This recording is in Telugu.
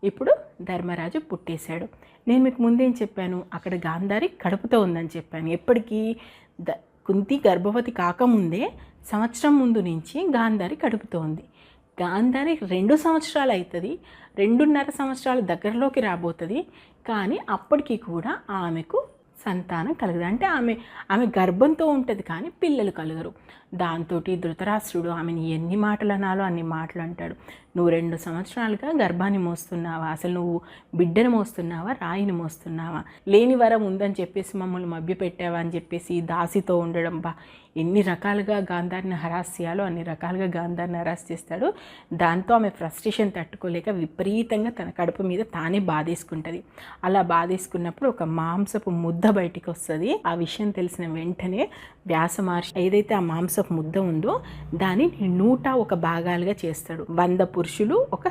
ఇప్పుడు ధర్మరాజు పుట్టేశాడు. నేను మీకు ముందేం చెప్పాను, అక్కడ గాంధారి కడుపుతో ఉందని చెప్పాను. ఎప్పటికీ కుంతి గర్భవతి కాకముందే సంవత్సరం ముందు నుంచి గాంధారి కడుపుతో ఉంది. గాంధారి 2 సంవత్సరాలు అవుతుంది, 2.5 సంవత్సరాల దగ్గరలోకి రాబోతుంది. కానీ అప్పటికి కూడా ఆమెకు సంతానం కలగదు. అంటే ఆమె గర్భంతో ఉంటుంది కానీ పిల్లలు కలగరు. దాంతో ధృతరాష్ట్రుడు ఆమెను ఎన్ని మాటలు అనాలో అన్ని మాటలు అంటాడు. నువ్వు 2 సంవత్సరాలుగా గర్భాన్ని మోస్తున్నావా, అసలు నువ్వు బిడ్డను మోస్తున్నావా, రాయిని మోస్తున్నావా, లేని వరం ఉందని చెప్పేసి మమ్మల్ని మభ్యపెట్టావా అని చెప్పేసి దాసితో ఉండడం. ఎన్ని రకాలుగా గాంధారిని హరాస్ చేయాలో అన్ని రకాలుగా గాంధారిని హరాస్ చేస్తాడు. దాంతో ఆమె ఫ్రస్ట్రేషన్ తట్టుకోలేక విపరీతంగా తన కడుపు మీద తానే బాధేసుకుంటుంది. అలా బాధేసుకున్నప్పుడు ఒక మాంసపు ముద్ద బయటికి వస్తుంది. ఆ విషయం తెలిసిన వెంటనే వ్యాస మహర్షి ఏదైతే ఆ మాంసపు ముద్ద ఉందో దాన్ని 101 భాగాలుగా చేస్తాడు. 100 పురుషులు, ఒక